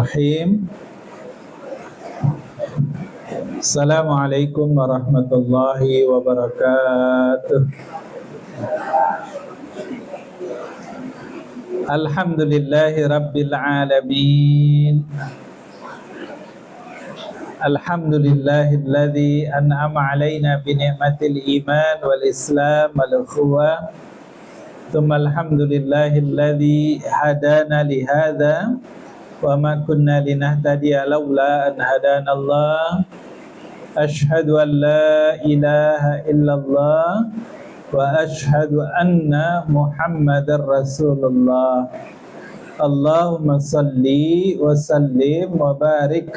Bismillahirrahmanirrahim. Assalamualaikum warahmatullahi wabarakatuh. Alhamdulillahi rabbil alamin. Alhamdulillahilladzi an'ama alaina bi ni'matil iman wal islam wal ukhuwah. Tsumma alhamdulillahilladzi hadana li hadza wa ma kunna linahtadiya laula an hadanallah. Asyhadu an la ilaha illallah wa asyhadu anna Muhammadar Rasulullah. Allahumma salli wa sallim wa barik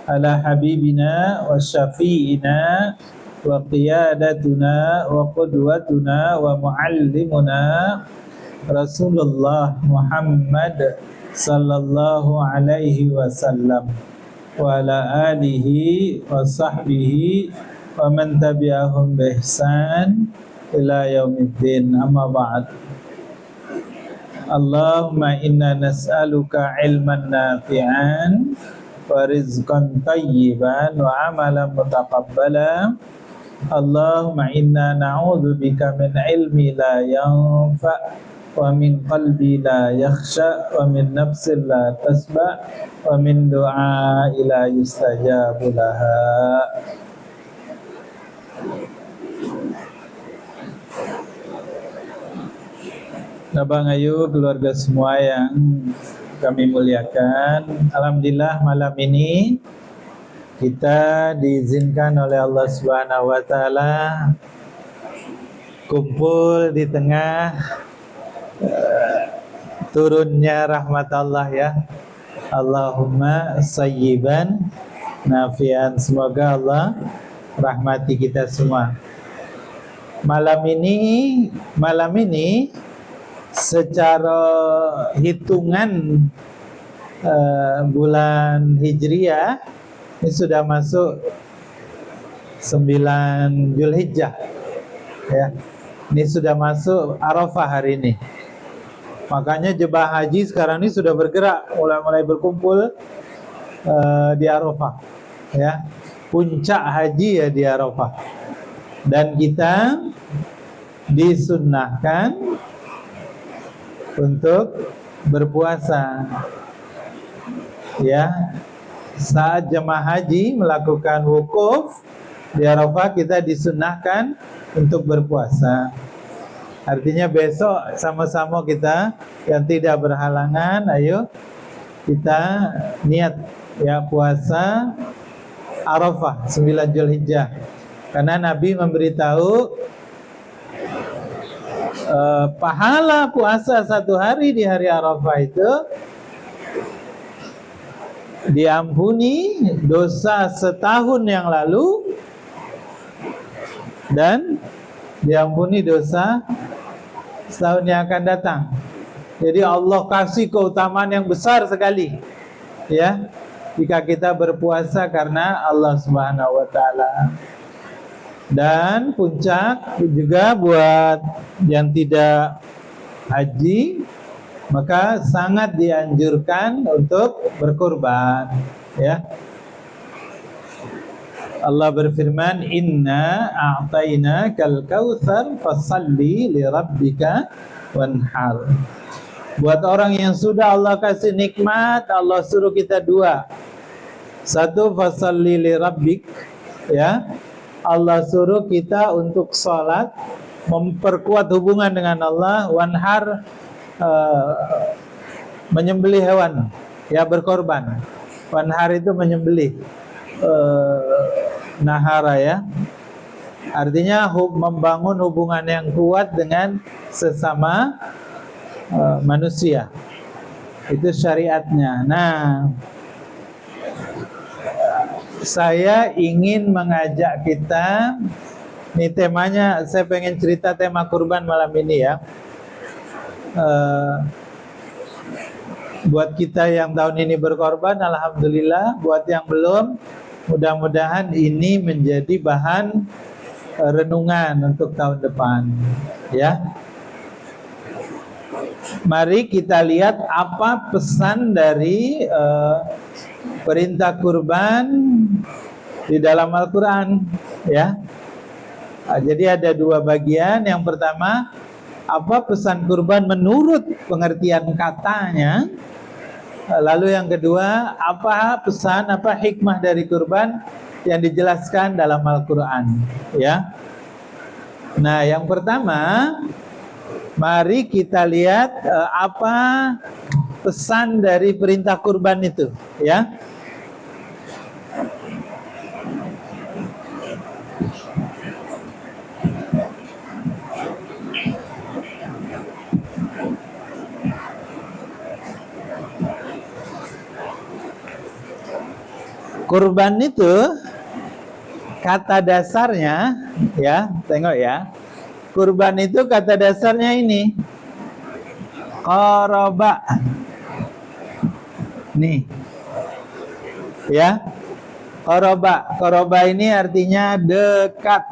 ala habibina wa syafi'ina wa qiyadatuna wa qudwatuna wa muallimuna Rasulullah Muhammad sallallahu alaihi wasallam wa ala alihi wa sahbihi wa man tabi'ahum bi ihsan ila yaumiddin. Amma ba'd. Allahumma inna nas'aluka ilman nafi'an wa rizqan tayyiban wa amalan mutaqabbala. Allahumma inna na'udzubika min ilmi la yanfa' wa min qalbi la yakhsha wa min nafsin la tasba' wa min du'a ila yustajabu laha. Abang Ayu, keluarga semua yang kami muliakan, alhamdulillah malam ini kita diizinkan oleh Allah Subhanahu wa taala kumpul di tengah turunnya rahmat Allah ya. Allahumma sayyiban nafian. Semoga Allah rahmati kita semua. Malam ini secara hitungan bulan Hijriah ini sudah masuk 9 Zulhijjah ya. Ini sudah masuk Arafah hari ini. Makanya jemaah haji sekarang ini sudah bergerak, mulai berkumpul di Arafah ya. Puncak haji ya di Arafah. Dan kita disunnahkan untuk berpuasa ya. Saat jemaah haji melakukan wukuf di Arafah, kita disunnahkan untuk berpuasa. Artinya besok sama-sama kita yang tidak berhalangan, ayo kita niat ya puasa Arafah 9 Zulhijjah. Karena Nabi memberitahu pahala puasa 1 hari di hari Arafah itu diampuni dosa setahun yang lalu dan diampuni dosa setahun yang akan datang. Jadi Allah kasih keutamaan yang besar sekali ya jika kita berpuasa karena Allah Subhanahu wa taala. Dan puncak juga buat yang tidak haji, maka sangat dianjurkan untuk berkurban ya. Allah berfirman, inna a'tainakal kautsar fasalli li rabbika wanhar. Buat orang yang sudah Allah kasih nikmat, Allah suruh kita 2. Satu, fasalli li rabbik ya. Allah suruh kita untuk sholat, memperkuat hubungan dengan Allah. Wanhar, menyembelih hewan ya, berkorban. Wanhar itu menyembelih, nahara ya, artinya membangun hubungan yang kuat dengan sesama manusia. Itu syariatnya. Nah, saya ingin mengajak kita, ini temanya, saya pengen cerita tema kurban malam ini ya. Buat kita yang tahun ini berkorban, alhamdulillah. Buat yang belum, mudah-mudahan ini menjadi bahan renungan untuk tahun depan ya. Mari kita lihat apa pesan dari perintah kurban di dalam Al-Quran, ya. Jadi ada dua bagian. Yang pertama, apa pesan kurban menurut pengertian katanya. Lalu yang kedua, apa pesan, apa hikmah dari kurban yang dijelaskan dalam Al-Quran, ya. Nah, yang pertama, mari kita lihat apa pesan dari perintah kurban itu, ya. Kurban itu kata dasarnya, ya, tengok ya. Kurban itu kata dasarnya ini. Qoroba. Nih. Ya. Qoroba. Qoroba ini artinya dekat.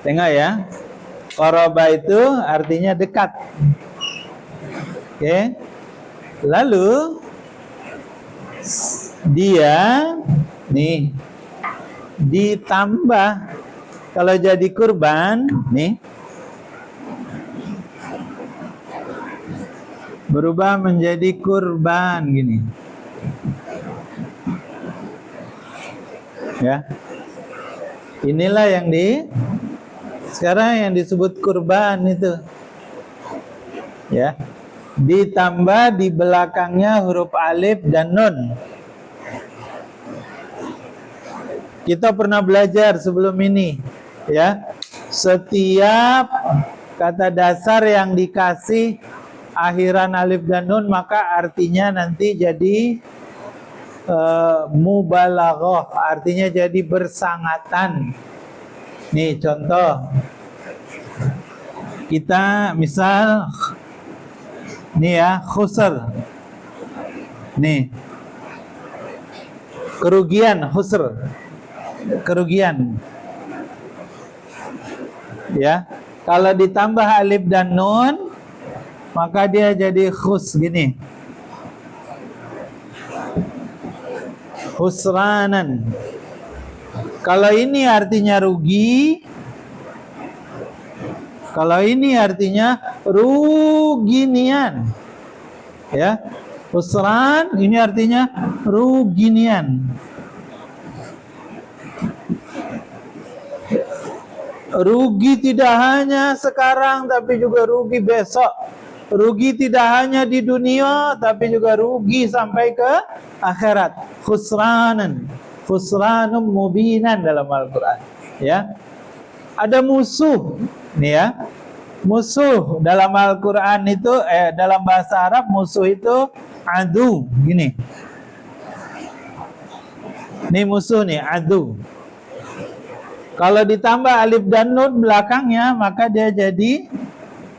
Tengok ya. Qoroba itu artinya dekat. Oke. Lalu dia nih ditambah, kalau jadi kurban nih berubah menjadi kurban gini, ya. Inilah yang sekarang yang disebut kurban itu, ya. Ditambah di belakangnya huruf alif dan nun. Kita pernah belajar sebelum ini, ya. Setiap kata dasar yang dikasih akhiran alif dan nun, maka artinya nanti jadi mubalaghah, artinya jadi bersangatan. Nih contoh. Kita misal nih ya, khusr. Nih. Kerugian, khusr. Kerugian. Ya. Kalau ditambah alif dan nun, maka dia jadi khus gini. Khusranan. Kalau ini artinya rugi, kalau ini artinya ruginian, ya. Khusran ini artinya ruginian. Rugi tidak hanya sekarang, tapi juga rugi besok. Rugi tidak hanya di dunia, tapi juga rugi sampai ke akhirat. Khusranan, khusranum mubinan dalam Al-Quran, ya. Ada musuh, nih ya. Musuh dalam Al-Quran itu, dalam bahasa Arab musuh itu adu, gini. Ini musuh nih, adu. Kalau ditambah alif dan nun belakangnya, maka dia jadi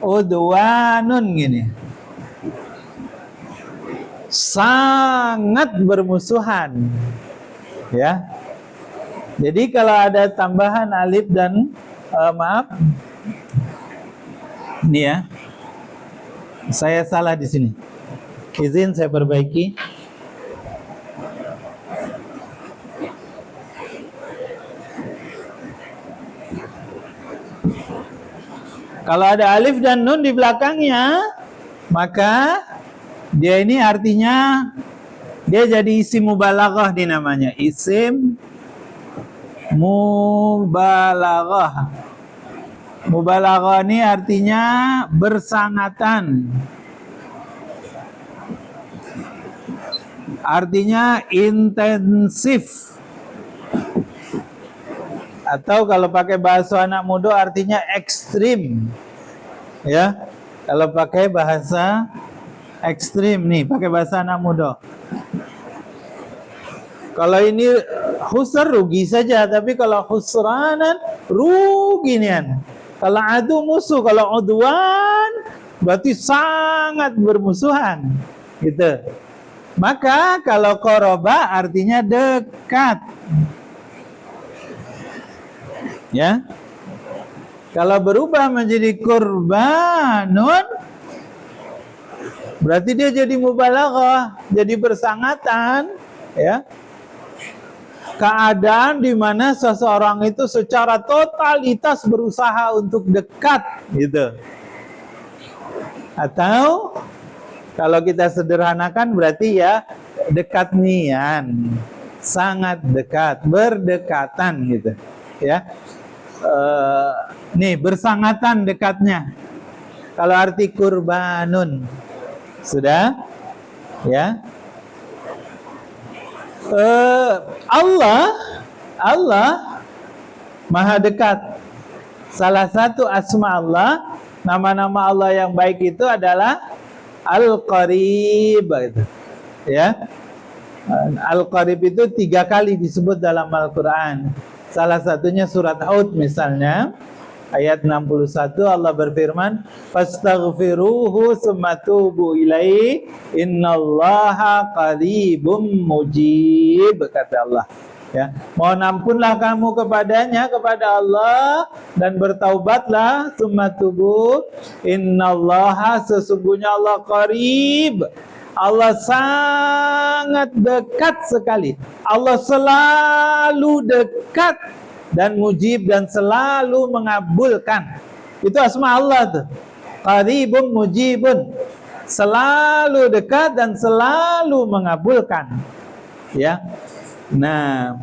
udwanun, gini. Sangat bermusuhan, ya. Jadi kalau ada tambahan alif dan maaf, ini ya, saya salah di sini. Izin saya perbaiki. Kalau ada alif dan nun di belakangnya, maka dia ini artinya dia jadi isim mubalaghah dinamanya. Isim mubalaghah. Mubalaghah ini artinya bersangatan. Artinya intensif. Atau kalau pakai bahasa anak muda artinya ekstrim. Ya. Kalau pakai bahasa ekstrim nih, pakai bahasa anak muda. Kalau ini khusr rugi saja, tapi kalau khusranan rugi nian. Kalau adu musuh, kalau udwan berarti sangat bermusuhan, gitu. Maka kalau qoroba artinya dekat. Ya. Kalau berubah menjadi kurbanun, berarti dia jadi mubalaghah, jadi bersangatan, ya. Keadaan di mana seseorang itu secara totalitas berusaha untuk dekat, gitu. Atau kalau kita sederhanakan berarti ya dekat nian, sangat dekat, berdekatan, gitu, ya. Nih bersangatan dekatnya. Kalau arti kurbanun sudah, ya. Allah maha dekat. Salah satu asma Allah, nama-nama Allah yang baik itu adalah Al-Qarib, gitu, ya. Al-Qarib itu 3 kali disebut dalam Al-Quran. Salah satunya surat Hud misalnya, ayat 61 Allah berfirman, "Fastaghfiruhu tsumma tubu ilaihi, innallaha qaribum mujib," kata Allah. Ya, mohon ampunlah kamu kepadanya, kepada Allah, dan bertaubatlah, tsumma tubu, innallaha, sesungguhnya Allah qarib, Allah sangat dekat sekali. Allah selalu dekat dan mujib, dan selalu mengabulkan. Itu asma Allah tuh. Qaribun mujibun. Selalu dekat dan selalu mengabulkan. Ya. Nah,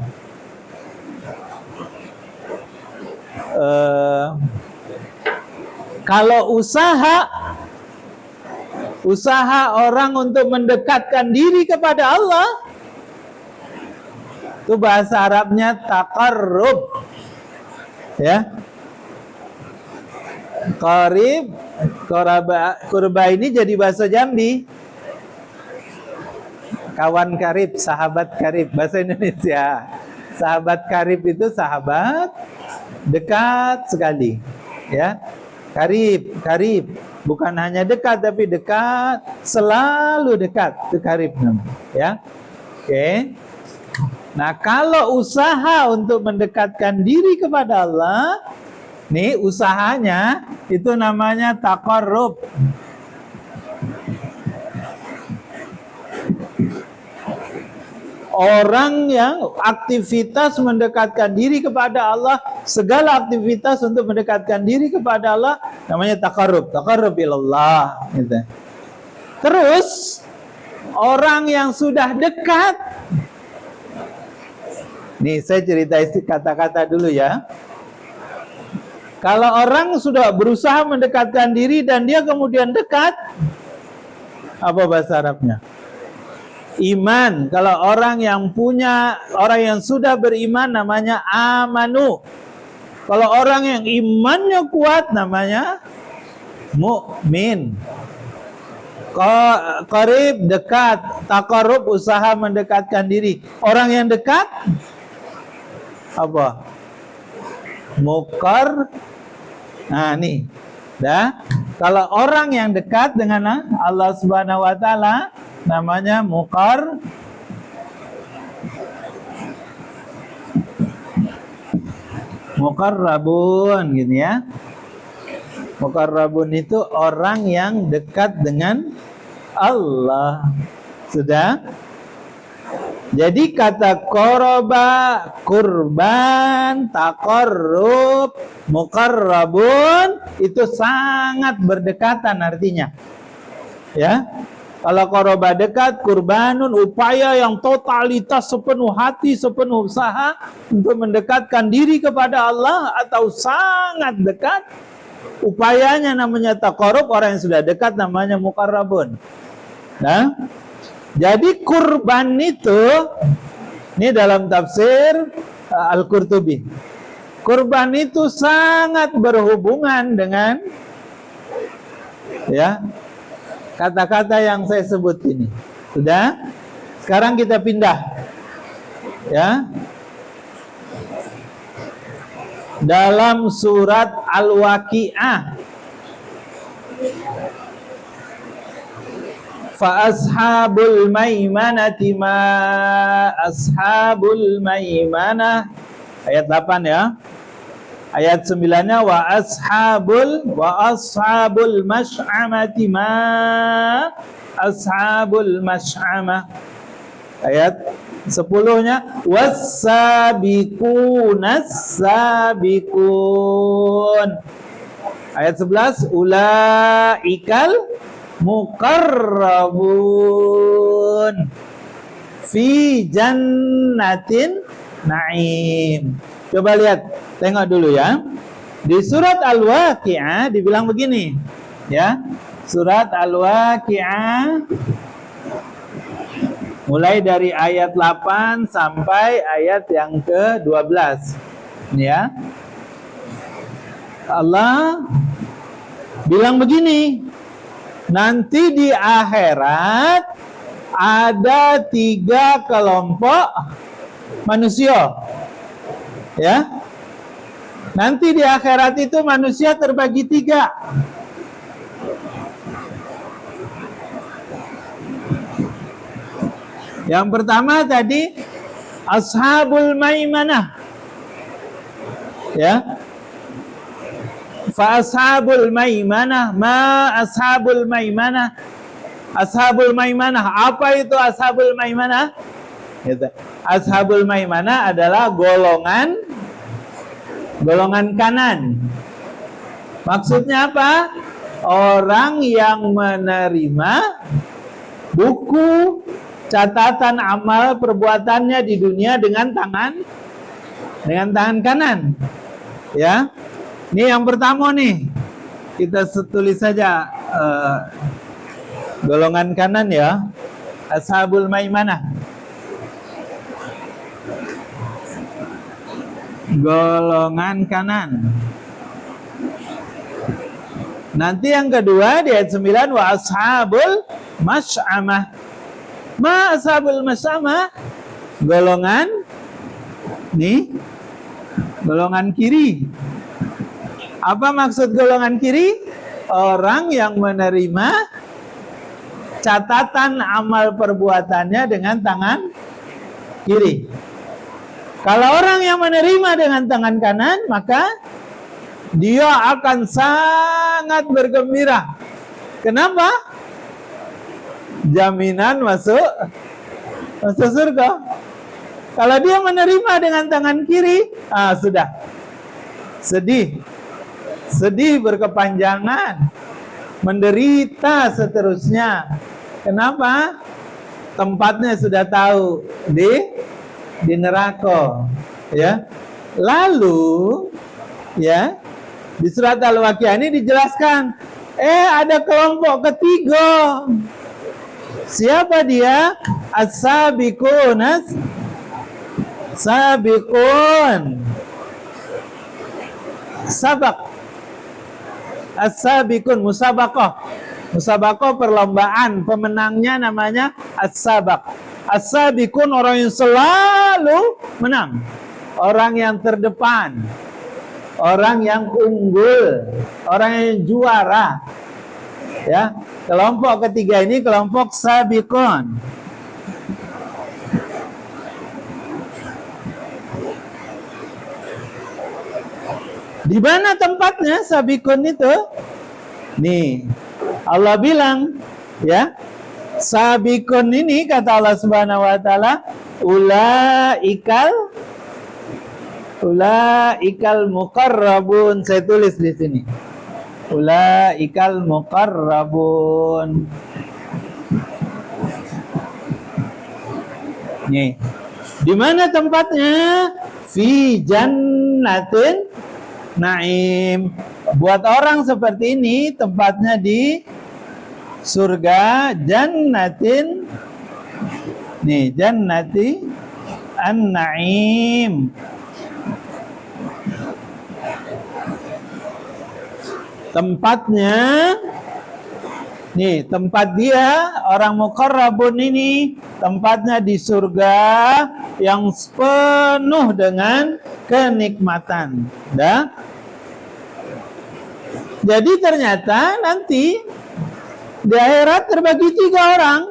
kalau usaha orang untuk mendekatkan diri kepada Allah, itu bahasa Arabnya taqarrub, ya. Qarib, kurba ini jadi bahasa Jambi. Kawan karib, sahabat karib, bahasa Indonesia. Sahabat karib itu sahabat dekat sekali, ya. Karib, bukan hanya dekat tapi dekat, selalu dekat, itu karib namanya, ya. Oke. Nah, kalau usaha untuk mendekatkan diri kepada Allah, nih usahanya itu namanya taqarrub. Orang yang aktivitas mendekatkan diri kepada Allah, segala aktivitas untuk mendekatkan diri kepada Allah namanya taqarrub ilallah, gitu. Terus orang yang sudah dekat, nih saya cerita kata-kata dulu ya. Kalau orang sudah berusaha mendekatkan diri dan dia kemudian dekat, apa bahasa Arabnya? Iman. Kalau orang yang sudah beriman namanya amanu. Kalau orang yang imannya kuat namanya mukmin. Qarib, dekat. Taqarrub, usaha mendekatkan diri. Orang yang dekat apa? Muqar. Nah, nih. Dah. Kalau orang yang dekat dengan Allah Subhanahu wa taala namanya muqarrabun, gitu ya. Muqarrabun itu orang yang dekat dengan Allah. Sudah? Jadi kata qoroba, kurban, taqarrub, muqarrabun itu sangat berdekatan artinya. Ya. Kalau qoroba dekat, kurbanun upaya yang totalitas sepenuh hati, sepenuh usaha untuk mendekatkan diri kepada Allah atau sangat dekat. Upayanya namanya taqarrub, orang yang sudah dekat namanya muqarrabun. Nah, jadi kurban itu, ini dalam tafsir Al-Qurtubi, kurban itu sangat berhubungan dengan, ya, kata-kata yang saya sebut ini. Sudah? Sekarang kita pindah, ya. Dalam surat Al-Waqi'ah, fa ashabul maimanati ma ashabul maimanah, ayat 8 ya. Ayat 9-nya wa ashabul masy'amati ma ashabul masy'amah. Ayat 10-nya was-sabiqunas sabiqun. Ayat 11 ulaikal muqarrabun fi jannatin na'im. Coba lihat, tengok dulu ya. Di surat Al-Waqi'ah dibilang begini, ya. Surat Al-Waqi'ah mulai dari ayat 8 sampai ayat yang ke-12. Ya. Allah bilang begini, nanti di akhirat ada 3 kelompok manusia. Ya, nanti di akhirat itu manusia terbagi 3. Yang pertama tadi ashabul maimanah, ya. Fa ashabul maimanah, ma ashabul maimanah. Ashabul maimanah, apa itu ashabul maimanah? Gitu. Ashabul maimanah adalah golongan kanan. Maksudnya apa? Orang yang menerima buku catatan amal perbuatannya di dunia dengan tangan kanan. Ya. Ini yang pertama nih. Kita tulis saja golongan kanan ya. Ashabul maimanah. Golongan kanan. Nanti yang kedua di ayat 9 wa ashabul masy'amah. Ma ashabul masy'amah? Golongan kiri. Apa maksud golongan kiri? Orang yang menerima catatan amal perbuatannya dengan tangan kiri. Kalau orang yang menerima dengan tangan kanan, maka dia akan sangat bergembira. Kenapa? Jaminan masuk surga. Kalau dia menerima dengan tangan kiri, sudah. Sedih berkepanjangan, menderita seterusnya. Kenapa? Tempatnya sudah tahu, di neraka, ya. Lalu, ya, di surat Al-Waqi'ah ini dijelaskan, ada kelompok ketiga. Siapa dia? As-sabiqun. Sabak. As-sabiqun, musabaqah perlombaan, pemenangnya namanya as-sabaq. As-sabiqun orang yang selalu menang, orang yang terdepan, orang yang unggul, orang yang juara. Ya, kelompok ketiga ini kelompok sabiqun. Di mana tempatnya sabiqun itu? Nih, Allah bilang, ya, sabiqun ini kata Allah Subhanahu wa taala, ulaikal muqarrabun. Saya tulis di sini. Ulaikal muqarrabun. Nih. Di mana tempatnya? Fi jannatin na'im. Buat orang seperti ini tempatnya di surga jannatin. Nih, jannati an-na'im. Tempatnya, nih, tempat dia, orang muqarrabun ini, tempatnya di surga yang penuh dengan kenikmatan. Dah? Jadi ternyata nanti di akhirat terbagi 3 orang.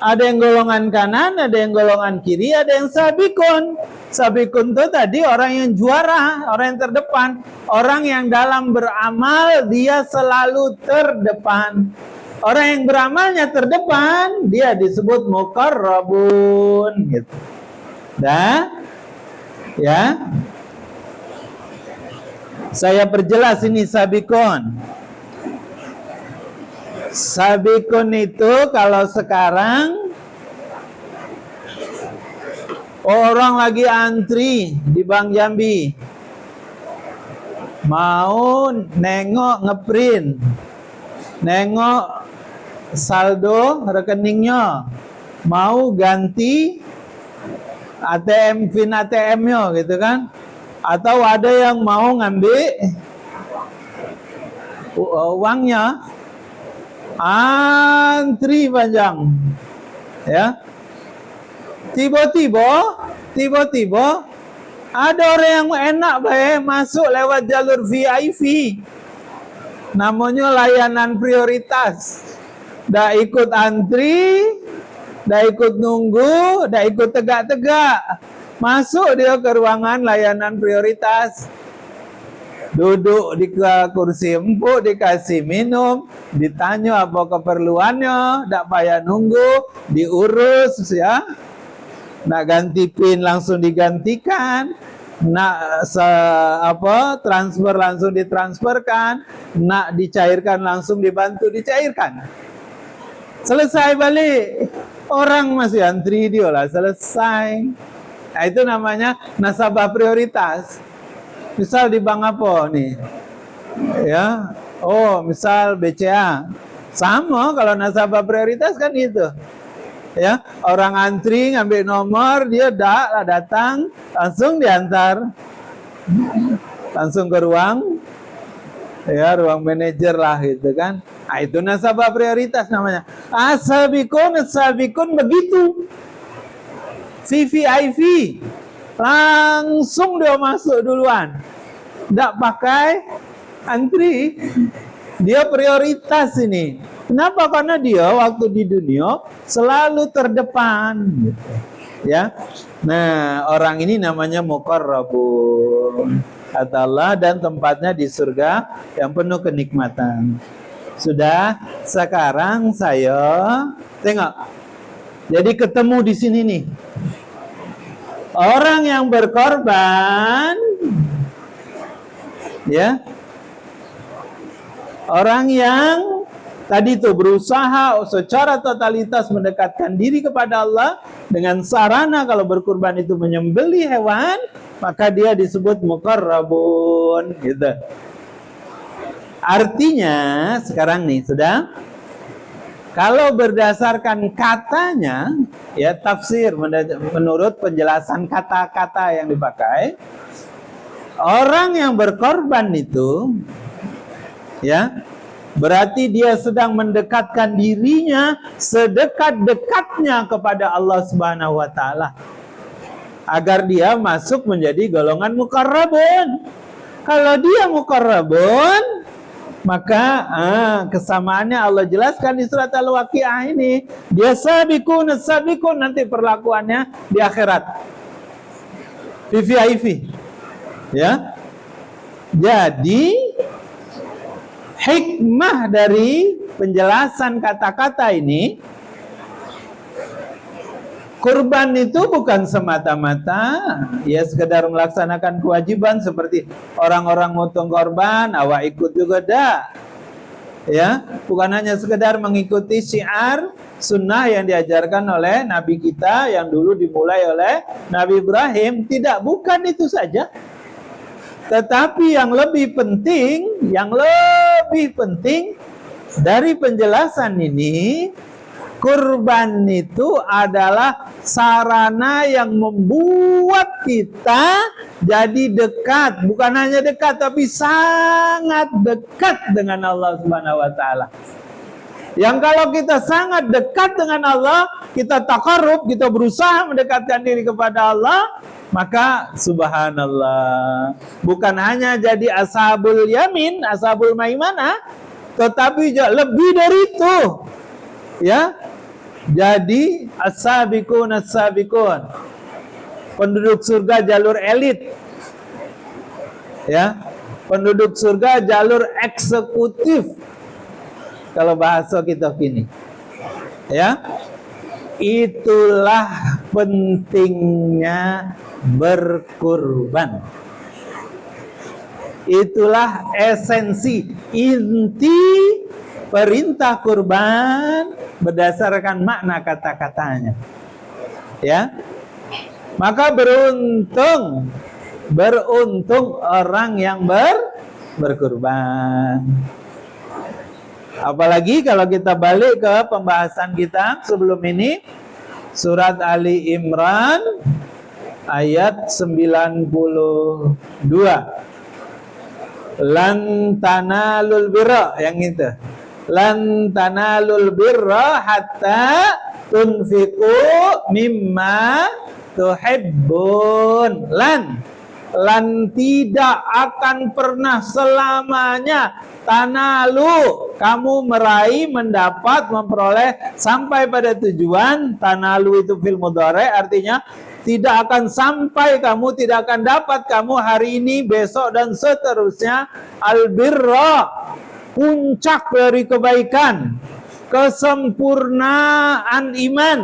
Ada yang golongan kanan, ada yang golongan kiri, ada yang sabikun. Sabikun itu tadi orang yang juara, orang yang terdepan. Orang yang dalam beramal dia selalu terdepan. Orang yang beramalnya terdepan, dia disebut muqarrabun gitu. Dah? Ya. Saya perjelas ini sabikun. Sabikun itu kalau sekarang orang lagi antri di Bank Jambi, mau nengok ngeprint, nengok saldo rekeningnya, mau ganti ATM pin ATM-nya gitu kan, atau ada yang mau ngambil uangnya, antri panjang, ya. Tiba-tiba ada orang yang enak baik masuk lewat jalur VIP, namanya layanan prioritas. Dah ikut antri, dah ikut nunggu, dah ikut tegak-tegak, masuk dia ke ruangan layanan prioritas. Duduk di kursi empuk, dikasih minum, ditanya apa keperluannya, tak payah nunggu, diurus ya. Nak ganti PIN langsung digantikan, nak transfer langsung ditransferkan, nak dicairkan langsung dibantu dicairkan. Selesai balik, orang masih antri dia lah selesai. Nah, itu namanya nasabah prioritas. Misal di bank apa nih? Ya, misal BCA. Sama kalau nasabah prioritas kan itu. Ya, orang antri ngambil nomor, dia datang, langsung diantar. Langsung ke ruang manajer lah gitu kan. Nah, itu nasabah prioritas namanya. Sabikun begitu. VVIP. Langsung dia masuk duluan, tidak pakai antri, dia prioritas ini. Kenapa? Karena dia waktu di dunia selalu terdepan, gitu. Ya. Nah, orang ini namanya muqarrabun, kata Allah, dan tempatnya di surga yang penuh kenikmatan. Sudah, sekarang saya tengok. Jadi ketemu di sini nih. Orang yang berkorban, ya, orang yang tadi itu berusaha secara totalitas mendekatkan diri kepada Allah dengan sarana kalau berkurban itu menyembelih hewan, maka dia disebut muqarrabun, gitu. Artinya sekarang nih sudah. Kalau berdasarkan katanya, ya tafsir menurut penjelasan kata-kata yang dipakai, orang yang berkorban itu, ya, berarti dia sedang mendekatkan dirinya sedekat-dekatnya kepada Allah Subhanahu wa taala agar dia masuk menjadi golongan muqarrabun. Kalau dia muqarrabun, maka kesamaannya Allah jelaskan di surat Al-Waqiah ini. Dia sabikun nanti perlakuannya di akhirat. VVIP. Ya. Jadi hikmah dari penjelasan kata-kata ini, kurban itu bukan semata-mata ya sekedar melaksanakan kewajiban seperti orang-orang motong korban, awak ikut juga dah. Ya, bukan hanya sekedar mengikuti syiar sunnah yang diajarkan oleh Nabi kita yang dulu dimulai oleh Nabi Ibrahim. Tidak, bukan itu saja. Tetapi yang lebih penting dari penjelasan ini, kurban itu adalah sarana yang membuat kita jadi dekat, bukan hanya dekat tapi sangat dekat dengan Allah Subhanahu wa taala. Yang kalau kita sangat dekat dengan Allah, kita taqarrub, kita berusaha mendekatkan diri kepada Allah, maka subhanallah, bukan hanya jadi ashabul yamin, ashabul maimanah, tetapi lebih dari itu. Ya. Jadi as-sabiqun as-sabiqun, penduduk surga jalur elit, ya, penduduk surga jalur eksekutif kalau bahasa kita kini, ya. Itulah pentingnya berkurban. Itulah esensi inti perintah kurban berdasarkan makna kata-katanya, ya. Maka beruntung orang yang berkurban. Apalagi kalau kita balik ke pembahasan kita sebelum ini, surat Ali Imran ayat 92. Lan tanalul birra, yang itu. Lan tanalul birra hatta tunfiqu mimma tuhibbun. Lan tidak akan pernah selamanya tanalu, kamu meraih, mendapat, memperoleh sampai pada tujuan. Tanalu itu fil mudhari, artinya tidak akan sampai kamu, tidak akan dapat kamu hari ini, besok dan seterusnya. Albirra, puncak dari kebaikan, kesempurnaan iman.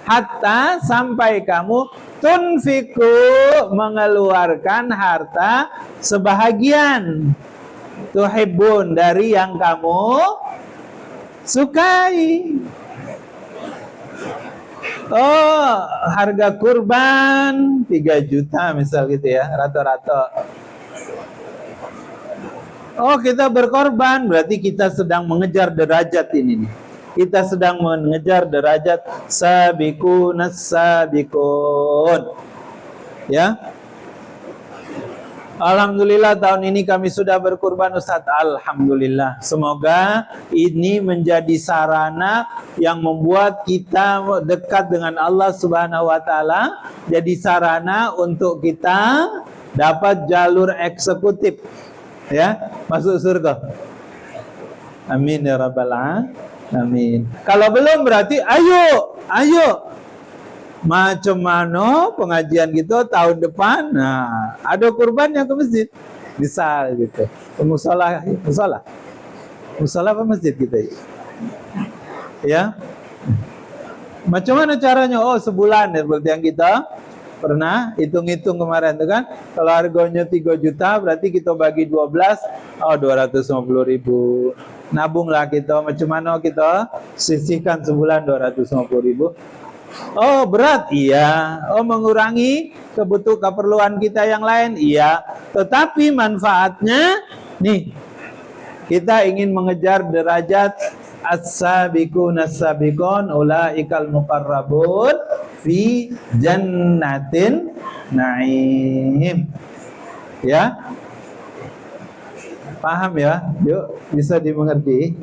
Hatta, sampai kamu tunfiku, mengeluarkan harta sebahagian, tuhibbun, dari yang kamu sukai. Oh, harga kurban 3 juta misal gitu ya, rata-rata. Oh, kita berkorban, berarti kita sedang mengejar derajat ini nih. Kita sedang mengejar derajat sabiqun as-sabiqun. Ya. Alhamdulillah tahun ini kami sudah berkurban, Ustaz. Alhamdulillah. Semoga ini menjadi sarana yang membuat kita dekat dengan Allah Subhanahu wa taala, jadi sarana untuk kita dapat jalur eksekutif, ya, masuk surga. Amin ya rabbal alamin. Amin. Kalau belum berarti ayo. Macam mana pengajian gitu tahun depan? Nah, ada kurbannya ke masjid. Bisa gitu. Musola apa masjid kita? Ya. Macam mana caranya? Oh, sebulan ya, seperti yang kita pernah hitung-hitung kemarin tuh kan. Kalau harganya 3 juta berarti kita bagi 12, 250.000. Nabunglah kita, macam mana kita sisihkan sebulan 250.000. Oh, berat, iya. Oh, mengurangi keperluan kita yang lain, iya. Tetapi manfaatnya nih, kita ingin mengejar derajat as-sabiqun as-sabiqun ulaikal muqarrabun fi jannatin na'im. Ya. Paham ya? Yuk, bisa dimengerti.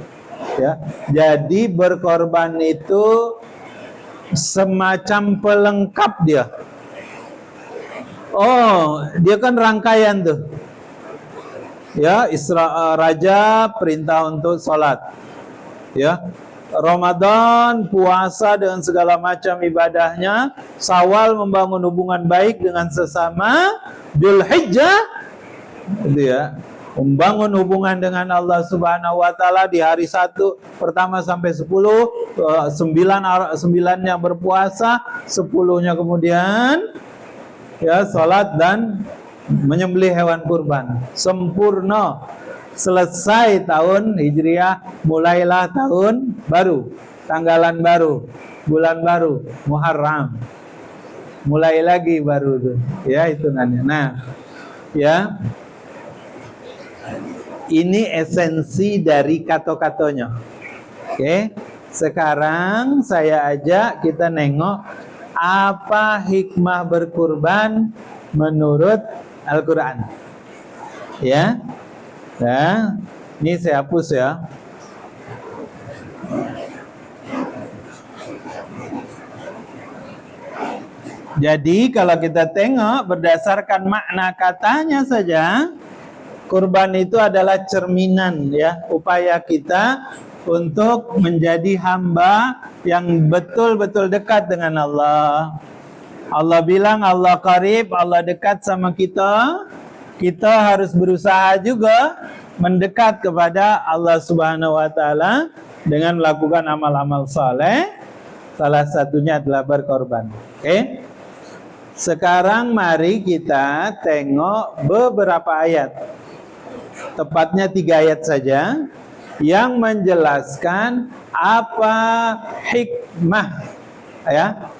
Ya. Jadi berkorban itu semacam pelengkap dia. Oh, dia kan rangkaian tuh. Ya, Isra Rajab, perintah untuk sholat. Ya, Ramadan, puasa dengan segala macam ibadahnya. Syawal, membangun hubungan baik dengan sesama. Dzulhijjah, itu ya, membangun hubungan dengan Allah Subhanahu wa taala di hari 1 pertama sampai 10, 9-nya berpuasa, 10-nya kemudian ya salat dan menyembelih hewan kurban. Sempurna. Selesai tahun Hijriah, mulailah tahun baru, tanggalan baru, bulan baru, Muharram. Mulai lagi baru tuh. Ya, hitungannya. Nah, ya. Ini esensi dari kata-katanya. Oke. Sekarang saya ajak kita nengok apa hikmah berkurban menurut Al-Quran. Ya. Nah, ini saya hapus ya. Jadi kalau kita tengok berdasarkan makna katanya saja, kurban itu adalah cerminan ya, upaya kita untuk menjadi hamba yang betul-betul dekat dengan Allah. Allah bilang Allah qarib, Allah dekat sama kita. Kita harus berusaha juga mendekat kepada Allah Subhanahu wa taala dengan melakukan amal-amal saleh. Salah satunya adalah berkorban. Oke? Sekarang mari kita tengok beberapa ayat. Tepatnya 3 ayat saja yang menjelaskan apa hikmah ya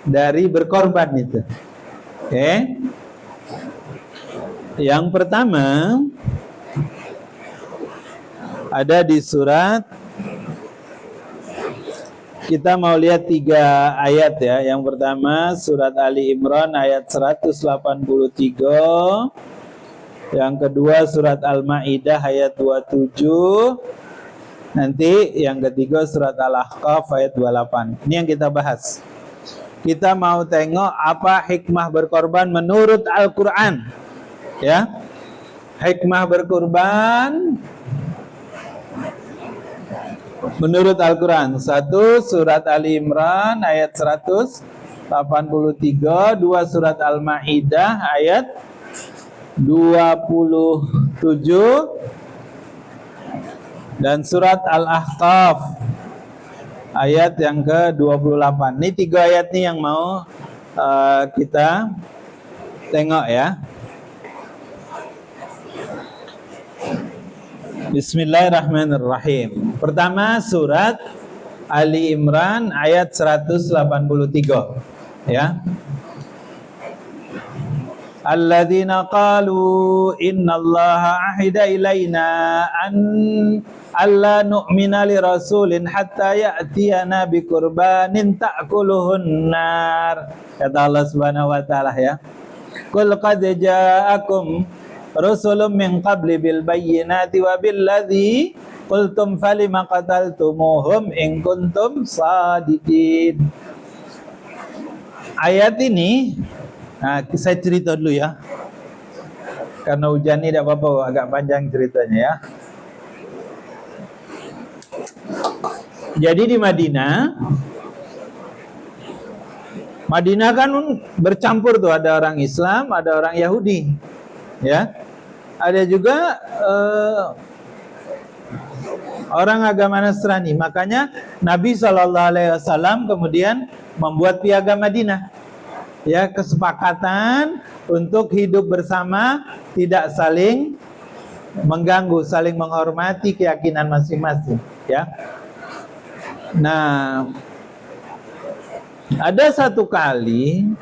dari berkorban itu. Oke. Yang pertama ada di surat, kita mau lihat 3 ayat ya. Yang pertama surat Ali Imran ayat 183. Yang kedua surat Al-Maidah ayat 27. Nanti yang ketiga surat Al-Ahqaf ayat 28. Ini yang kita bahas. Kita mau tengok apa hikmah berkorban menurut Al-Quran. Ya, hikmah berkorban menurut Al-Quran. 1 surat Ali Imran ayat 183, 2 surat Al-Maidah ayat 27, dan surat Al-Ahqaf ayat yang ke-28. Ini 3 ayat nih yang mau kita tengok ya. Bismillahirrahmanirrahim. Pertama surat Ali Imran ayat 183 ya. Alladzina qalu innallaha ahida ilaina an alla nu'mina li rasulin hatta ya'tiyana bi qurbanin ta'kuluhun nar. Kata Allah Subhanahu wa taala ya. Qul qad ja'akum rusulun min qabli bil bayyinati wa billadzi qultum falima qataltumuhum in kuntum shadiqin. Ayat ini saya cerita dulu ya. Karena hujan ini tidak apa-apa, agak panjang ceritanya ya. Jadi di Madinah kan bercampur tuh, ada orang Islam, ada orang Yahudi. Ya. Ada juga orang agama Nasrani. Makanya Nabi SAW kemudian membuat piagam Madinah. Ya, kesepakatan untuk hidup bersama, tidak saling mengganggu, saling menghormati keyakinan masing-masing, ya. Nah, ada satu kali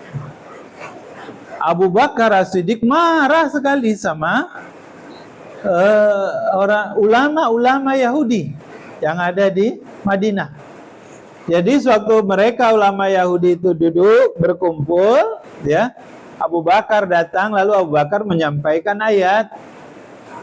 Abu Bakar As-Siddiq marah sekali sama orang ulama-ulama Yahudi yang ada di Madinah. Jadi suatu mereka ulama Yahudi itu duduk berkumpul, ya. Abu Bakar datang, lalu Abu Bakar menyampaikan ayat,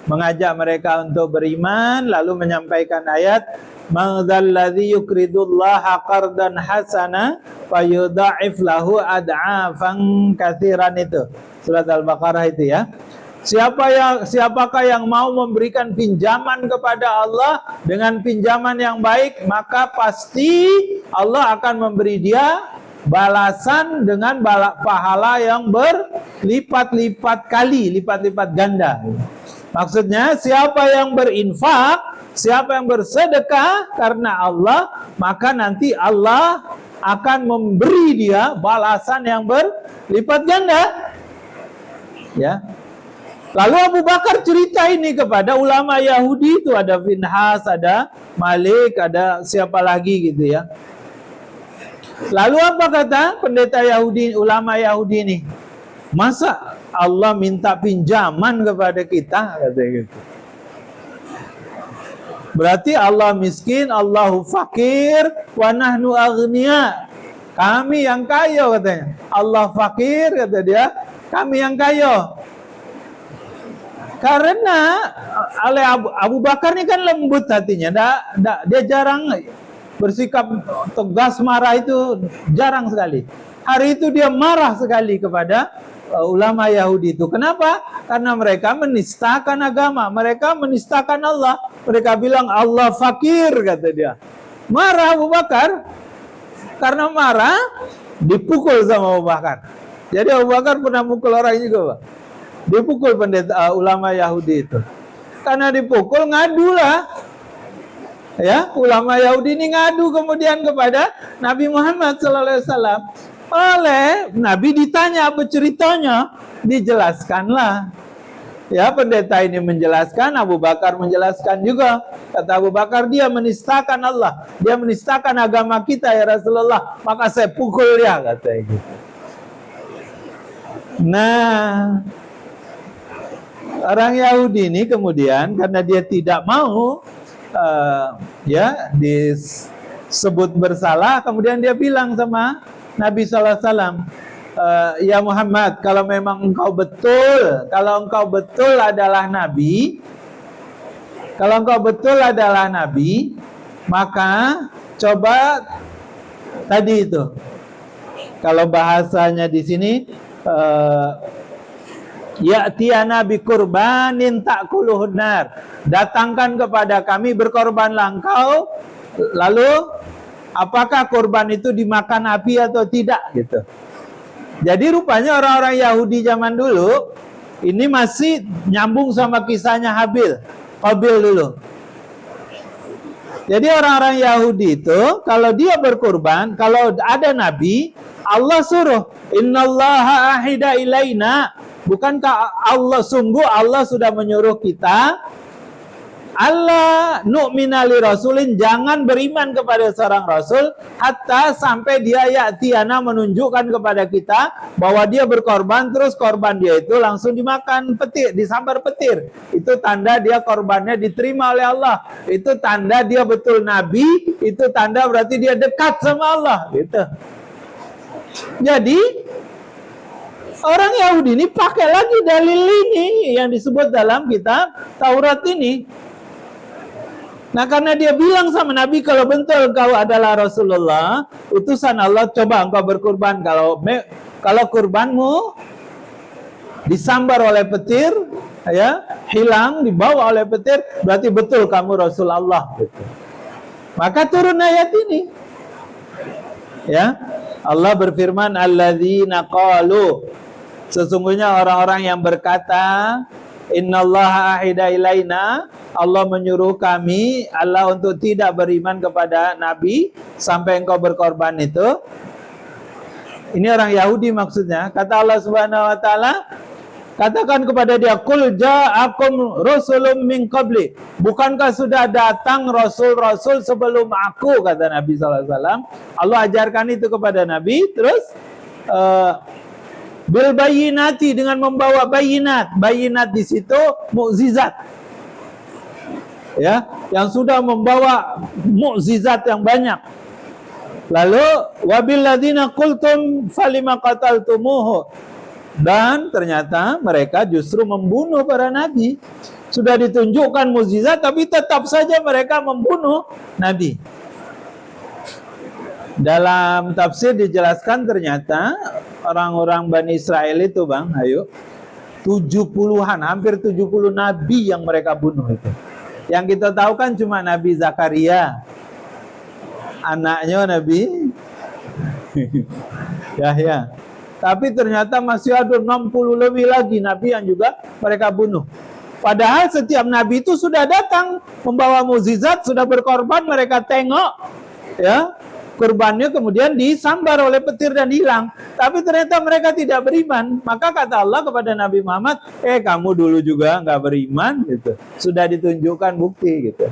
mengajak mereka untuk beriman, lalu menyampaikan ayat, "Mangdzalladzi yuqridullaha qardan hasana fayudha'if lahu ad'afan katsiran." Itu surat Al-Baqarah itu ya. Siapakah yang mau memberikan pinjaman kepada Allah dengan pinjaman yang baik, maka pasti Allah akan memberi dia balasan dengan pahala yang berlipat-lipat kali, lipat-lipat ganda. Maksudnya siapa yang berinfak, siapa yang bersedekah karena Allah, maka nanti Allah akan memberi dia balasan yang berlipat ganda. Ya. Lalu Abu Bakar cerita ini kepada ulama Yahudi itu, ada Finhas, ada Malik, ada siapa lagi gitu ya. Lalu apa kata pendeta Yahudi, ulama Yahudi ini? Masa Allah minta pinjaman kepada kita, katanya gitu. Berarti Allah miskin, Allahu fakir, wa nahnu aghnia. Kami yang kaya katanya. Allah fakir kata dia, kami yang kaya. Karena oleh Abu Bakar ini kan lembut hatinya, dia jarang bersikap tegas marah, itu jarang sekali. hari itu dia marah sekali kepada ulama Yahudi itu. Kenapa? Karena mereka menistakan agama, mereka menistakan Allah. Mereka bilang Allah fakir, kata dia. Marah Abu Bakar. Karena marah, dipukul sama Abu Bakar. Jadi Abu Bakar pernah mukul orang juga, Pak. Dipukul pendeta ulama Yahudi itu. Karena dipukul, ngadulah. Ya, ulama Yahudi ini ngadu kemudian kepada Nabi Muhammad SAW. Oleh Nabi ditanya apa ceritanya, dijelaskanlah. Ya, pendeta ini menjelaskan, Abu Bakar menjelaskan juga. Kata Abu Bakar, dia menistakan Allah, dia menistakan agama kita ya Rasulullah, maka saya pukul dia, katanya gitu. Nah, orang Yahudi ini kemudian karena dia tidak mau ya disebut bersalah, kemudian dia bilang sama Nabi SAW, ya Muhammad, kalau memang engkau betul, kalau engkau betul adalah Nabi, kalau engkau betul adalah Nabi, maka coba tadi itu, kalau bahasanya di sini, ya'tiyana bi kurbanin ta'kuluhun nar, datangkan kepada kami, berkorbanlah engkau, lalu apakah kurban itu dimakan api atau tidak, gitu. Jadi rupanya orang-orang Yahudi zaman dulu ini masih nyambung sama kisahnya Qabil dulu. Jadi orang-orang Yahudi itu kalau dia berkurban, kalau ada nabi, Allah suruh, innallaha ahida ilaina, bukankah Allah, sungguh Allah sudah menyuruh kita, Allah nu'mina li rasulin, jangan beriman kepada seorang rasul hatta sampai dia ya'tiyana, menunjukkan kepada kita bahwa dia berkorban, terus korban dia itu langsung dimakan petir, disambar petir. Itu tanda dia korbannya diterima oleh Allah. Itu tanda dia betul nabi, itu tanda berarti dia dekat sama Allah, gitu. Jadi orang Yahudi ini pakai lagi dalil ini yang disebut dalam kitab Taurat ini. Nah, karena dia bilang sama Nabi, kalau betul kau adalah Rasulullah, utusan Allah, coba engkau berkurban. Kalau kurbanmu disambar oleh petir, ya, hilang, dibawa oleh petir, berarti betul kamu Rasulullah. Gitu. Maka turun ayat ini. Ya, Allah berfirman, alladzina qalu, sesungguhnya orang-orang yang berkata, innallaha ahida ilaina, Allah menyuruh kami, Allah untuk tidak beriman kepada Nabi sampai engkau berkorban itu. Ini orang Yahudi maksudnya. Kata Allah Subhanahu wa taala, katakan kepada dia, qul ja'akum rusulun min qabli, bukankah sudah datang rasul-rasul sebelum aku, kata Nabi sallallahu alaihi wasallam. Allah ajarkan itu kepada Nabi, terus bil bayinati, dengan membawa bayinat. Bayinat di situ mukjizat. Ya, yang sudah membawa mukjizat yang banyak. Lalu wabil ladzina qultum falima qataltumuhu, dan ternyata mereka justru membunuh para nabi. Sudah ditunjukkan mukjizat tapi tetap saja mereka membunuh nabi. Dalam tafsir dijelaskan ternyata orang-orang Bani Israel itu, Bang, ayo, 70-an, hampir 70 nabi yang mereka bunuh itu. Yang kita tahu kan cuma Nabi Zakaria, anaknya Nabi Yahya. Tapi ternyata masih ada 60 lebih lagi nabi yang juga mereka bunuh. Padahal setiap nabi itu sudah datang membawa mukjizat, sudah berkorban, mereka tengok, ya, kurbannya kemudian disambar oleh petir dan hilang. Tapi ternyata mereka tidak beriman. Maka kata Allah kepada Nabi Muhammad, kamu dulu juga nggak beriman, gitu. Sudah ditunjukkan bukti, gitu.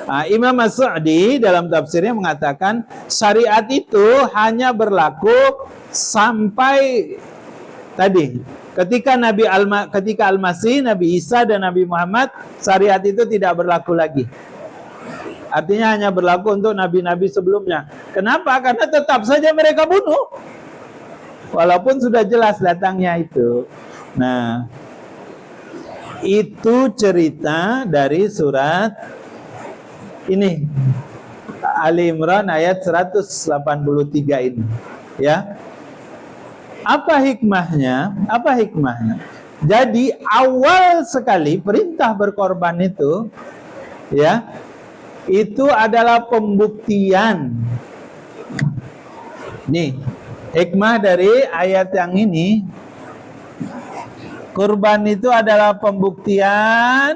Nah, Imam As-Sa'di dalam tafsirnya mengatakan syariat itu hanya berlaku sampai tadi ketika ketika Al-Masih, Nabi Isa dan Nabi Muhammad, syariat itu tidak berlaku lagi. Artinya hanya berlaku untuk nabi-nabi sebelumnya. Kenapa? Karena tetap saja mereka bunuh, walaupun sudah jelas datangnya itu. Nah, itu cerita dari surat ini, Ali Imran ayat 183 ini, ya. Apa hikmahnya? Apa hikmahnya? Jadi awal sekali perintah berkorban itu, ya, itu adalah pembuktian. Nih, hikmah dari ayat yang ini, kurban itu adalah pembuktian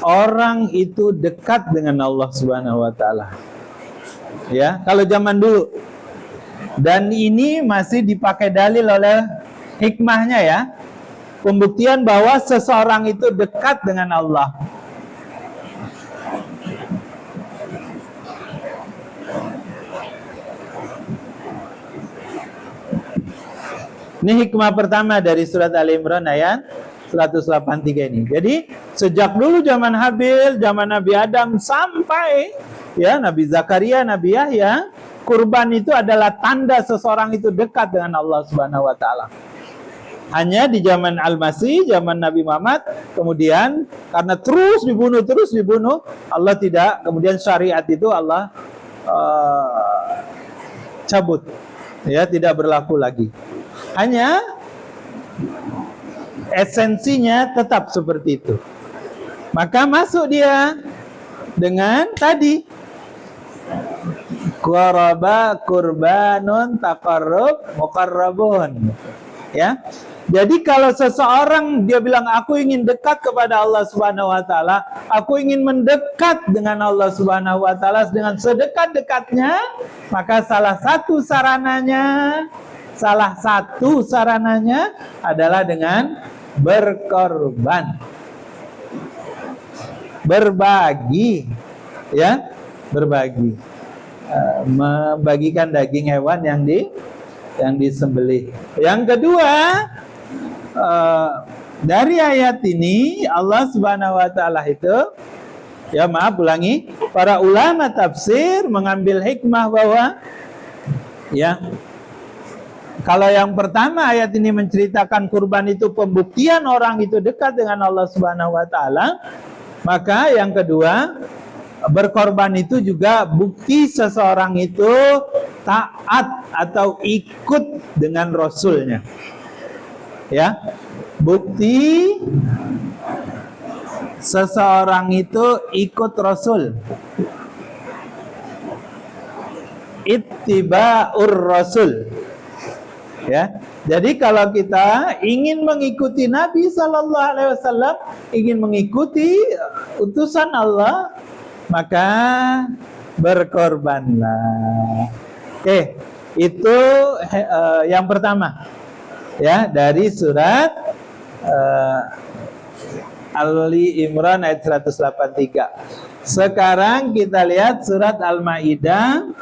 orang itu dekat dengan Allah Subhanahu wa taala. Ya, kalau zaman dulu. Dan ini masih dipakai dalil oleh hikmahnya, ya. Pembuktian bahwa seseorang itu dekat dengan Allah. Ini hikmah pertama dari surat Al-Imran ayat 183 ini. Jadi sejak dulu zaman Habil, zaman Nabi Adam sampai ya Nabi Zakaria, Nabi Yahya, kurban itu adalah tanda seseorang itu dekat dengan Allah Subhanahu wa taala. Hanya di zaman Al-Masih, zaman Nabi Muhammad, kemudian karena terus dibunuh, Allah tidak, kemudian syariat itu Allah cabut. Ya, tidak berlaku lagi. Hanya esensinya tetap seperti itu. Maka masuk dia dengan tadi qaraba kurbanun taqarrub muqarrabun. Ya. Jadi kalau seseorang dia bilang aku ingin dekat kepada Allah Subhanahu wa taala, aku ingin mendekat dengan Allah Subhanahu wa taala dengan sedekat-dekatnya, maka salah satu sarananya adalah dengan berkorban. Berbagi, ya, berbagi. Membagikan daging hewan yang disembelih. Yang kedua, dari ayat ini Allah Subhanahu wa taala itu, ya maaf ulangi, para ulama tafsir mengambil hikmah bahwa ya kalau yang pertama ayat ini menceritakan kurban itu pembuktian orang itu dekat dengan Allah Subhanahu wa taala, maka yang kedua berkorban itu juga bukti seseorang itu taat atau ikut dengan Rasulnya. Ya, bukti seseorang itu ikut Rasul. Ittiba'ur Rasul. Ya, jadi kalau kita ingin mengikuti Nabi Sallallahu Alaihi Wasallam, ingin mengikuti utusan Allah, maka berkorbanlah. Oke, itu yang pertama. Ya, dari surat Ali Imran ayat 183. Sekarang kita lihat surat Al-Maidah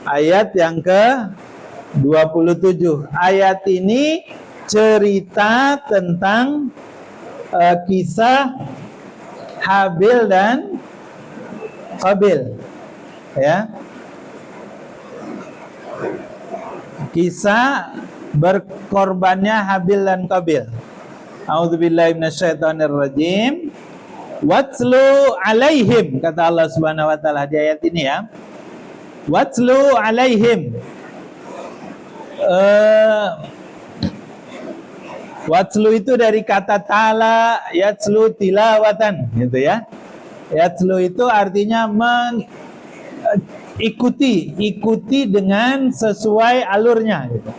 ayat yang ke-27. Ayat ini cerita tentang kisah Habil dan Qabil. Ya. Kisah berkorbannya Habil dan Qabil. A'udzubillahi minasyaitonirrajim. Watslu alaihim, kata Allah Subhanahu wa taala di ayat ini, ya. Watslu alaihim. Watslu itu dari kata tala, yatslu tilawatan, gitu ya. Yatslu itu artinya ikuti dengan sesuai alurnya, gitu.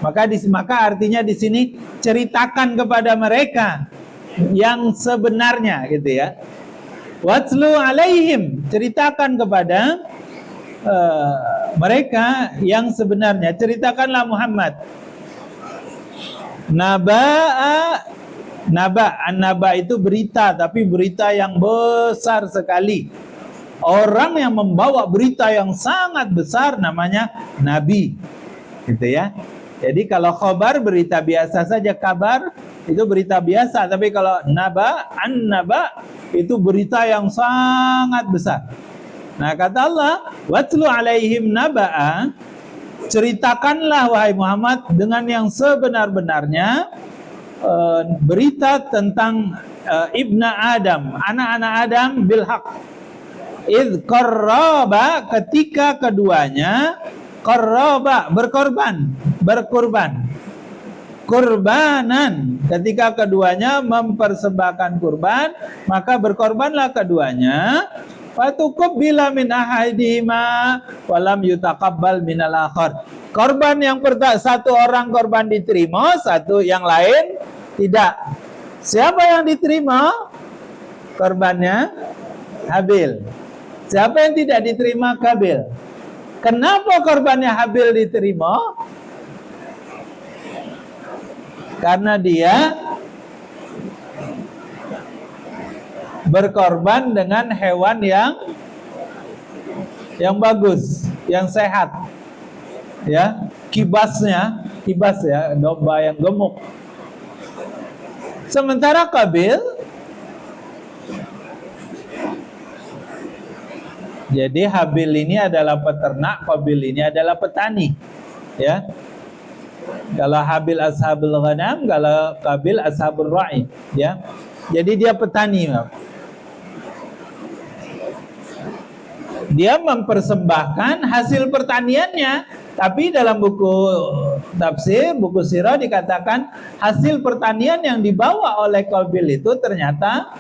Maka artinya di sini ceritakan kepada mereka yang sebenarnya, gitu ya. Watslu alaihim, ceritakan kepada mereka yang sebenarnya. Ceritakanlah Muhammad. Naba itu berita, tapi berita yang besar sekali. Orang yang membawa berita yang sangat besar namanya nabi, gitu ya. Jadi kalau khobar berita biasa saja, kabar itu berita biasa, tapi kalau naba itu berita yang sangat besar. Nah, kata Allah, watlu alaihim naba'a, ceritakanlah wahai Muhammad dengan yang sebenar-benarnya berita tentang ibna Adam, anak-anak Adam bil haq. Idh qarraba, ketika keduanya qarraba, berkorban. Kurbanan, ketika keduanya mempersembahkan kurban, maka berkorbanlah keduanya. Fatuqabbila min ahadihima walam yutaqabbal minal akhar. Korban yang satu orang korban diterima, satu yang lain tidak. Siapa yang diterima? Korbannya Habil. Siapa yang tidak diterima? Kabil. Kenapa korbannya Habil diterima? Karena dia berkorban dengan hewan yang bagus, yang sehat. Ya, kibas ya, domba yang gemuk. Sementara Kabil, jadi Habil ini adalah peternak, Kabil ini adalah petani. Ya. Kalau Habil ashabul ghanam, kalau Kabil ashabul ra'i, ya. Jadi dia petani. Dia mempersembahkan hasil pertaniannya, tapi dalam buku tafsir, buku sirah dikatakan hasil pertanian yang dibawa oleh Kabil itu ternyata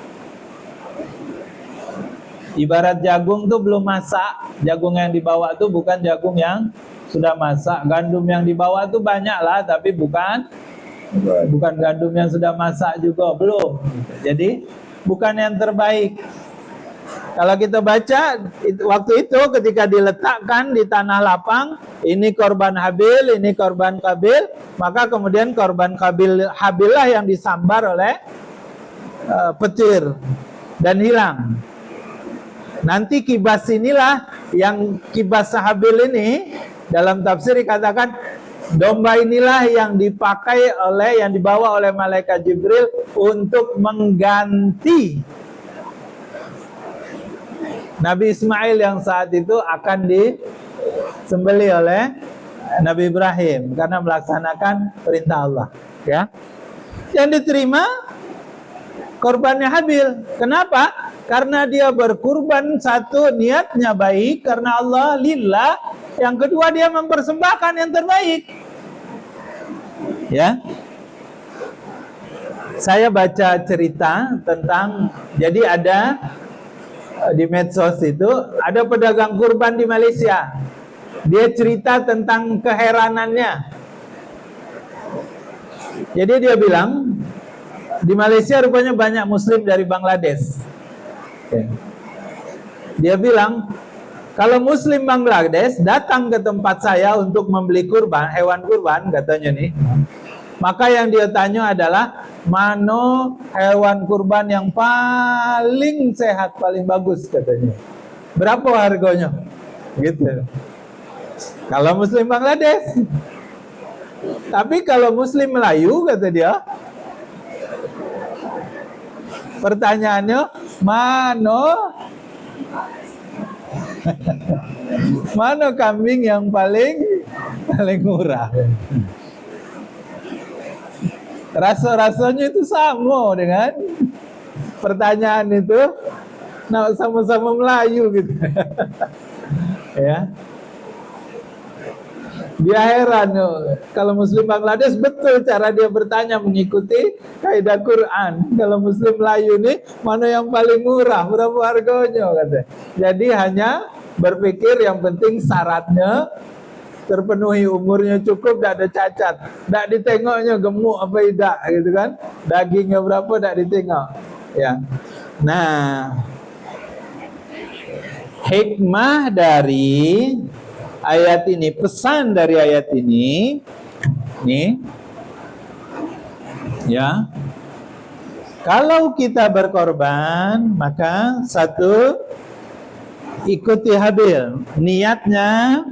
ibarat jagung tuh belum masak. Jagung yang dibawa tuh bukan jagung yang sudah masak. Gandum yang dibawa tuh banyak lah, tapi bukan gandum yang sudah masak juga, belum. Jadi bukan yang terbaik. Kalau kita baca waktu itu ketika diletakkan di tanah lapang, ini korban Habil, ini korban Kabil, maka kemudian korban Habil lah yang disambar oleh petir dan hilang. Nanti kibas inilah yang kibas Habil ini dalam tafsir dikatakan domba inilah yang dipakai yang dibawa oleh malaikat Jibril untuk mengganti Nabi Ismail yang saat itu akan disembelih oleh Nabi Ibrahim karena melaksanakan perintah Allah. Ya, yang diterima korbannya Habil. Kenapa? Karena dia berkurban, satu niatnya baik karena Allah lillah, yang kedua dia mempersembahkan yang terbaik. Ya, saya baca cerita tentang, jadi ada di medsos itu ada pedagang kurban di Malaysia. Dia cerita tentang keheranannya. Jadi dia bilang di Malaysia rupanya banyak Muslim dari Bangladesh. Dia bilang kalau Muslim Bangladesh datang ke tempat saya untuk membeli kurban, hewan kurban katanya nih, maka yang dia tanya adalah mana hewan kurban yang paling sehat, paling bagus katanya. Berapa harganya? Gitu. Kalau Muslim Bangladesh. Tapi kalau Muslim Melayu kata dia, pertanyaannya mana kambing yang paling murah? Rasa-rasanya itu sama dengan pertanyaan itu, nah sama-sama Melayu gitu. Ya, dia heran kalau Muslim Bangladesh betul cara dia bertanya mengikuti kaidah Quran. Kalau Muslim Melayu ini mana yang paling murah, berapa harganya katanya. Jadi hanya berpikir yang penting syaratnya terpenuhi, umurnya cukup, tidak ada cacat, tidak ditengoknya gemuk apa tidak, gitu kan? Dagingnya berapa tidak ditengok, ya. Nah, hikmah dari ayat ini, pesan dari ayat ini, nih, ya. Kalau kita berkorban, maka satu, ikuti Habil, niatnya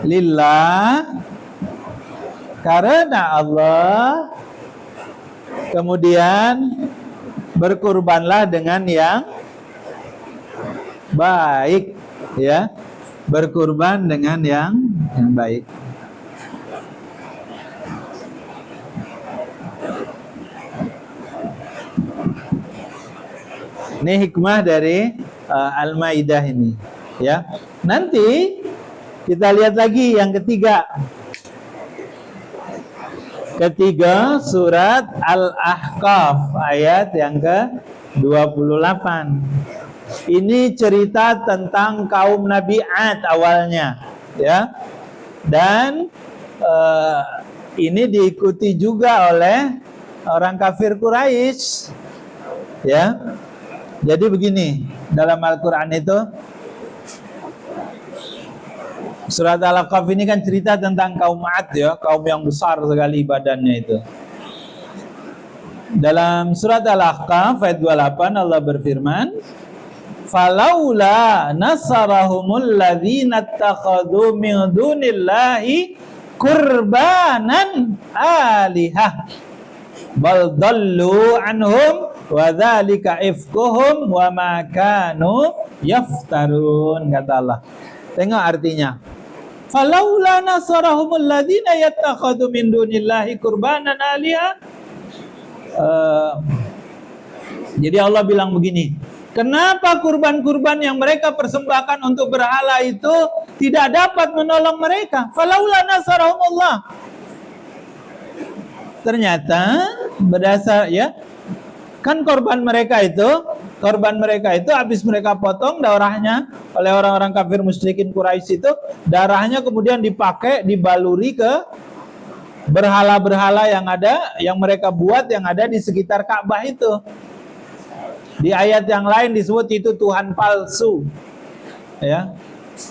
lillah karena Allah, kemudian berkurbanlah dengan yang baik, ya, berkurban dengan yang baik. Ini hikmah dari Al-Maidah ini, ya. Nanti kita lihat lagi yang ketiga. Ketiga surat Al-Ahqaf ayat yang ke-28. Ini cerita tentang kaum Nabi Ad awalnya, ya. Dan ini diikuti juga oleh orang kafir Quraisy, ya. Jadi begini, dalam Al-Qur'an itu surat Al-Ahqaf ini kan cerita tentang kaum Ad, ya, kaum yang besar sekali badannya itu. Dalam surat Al-Ahqaf ayat 28 Allah berfirman, "Falaula nasarahumul ladzina ittakhadhu min dunillahi qurbanan alihah bal dallu anhum wa dzalika ifkuhum wa ma kanu yaftarun," kata Allah. Tengok artinya. Falaula nasarahumul ladzina yattakhadhu min dunillahi qurbanan alihah. Jadi Allah bilang begini, kenapa kurban-kurban yang mereka persembahkan untuk berhala itu tidak dapat menolong mereka? Falaula nasarahumullah. Ternyata berdasar, ya, kan korban mereka itu habis mereka potong darahnya oleh orang-orang kafir musyrikin Quraisy itu, darahnya kemudian dipakai, dibaluri ke berhala-berhala yang ada, yang mereka buat, yang ada di sekitar Ka'bah itu. Di ayat yang lain disebut itu Tuhan palsu, ya,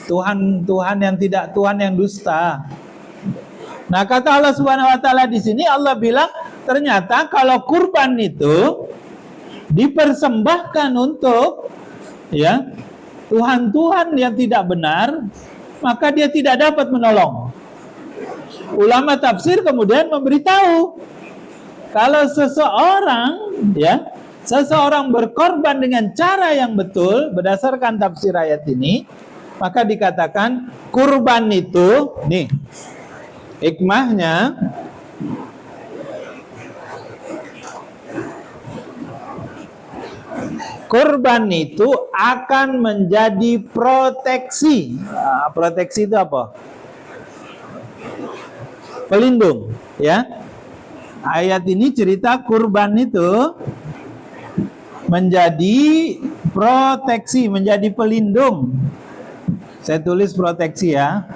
Tuhan yang tidak, Tuhan yang dusta. Nah, kata Allah Subhanahu wa taala di sini, Allah bilang ternyata kalau kurban itu dipersembahkan untuk, ya, Tuhan yang tidak benar, maka dia tidak dapat menolong. Ulama tafsir kemudian memberitahu kalau seseorang berkorban dengan cara yang betul berdasarkan tafsir ayat ini, maka dikatakan kurban itu, nih hikmahnya, kurban itu akan menjadi proteksi. Nah, proteksi itu apa? Pelindung, ya. Ayat ini cerita kurban itu menjadi proteksi, menjadi pelindung. Saya tulis proteksi, ya.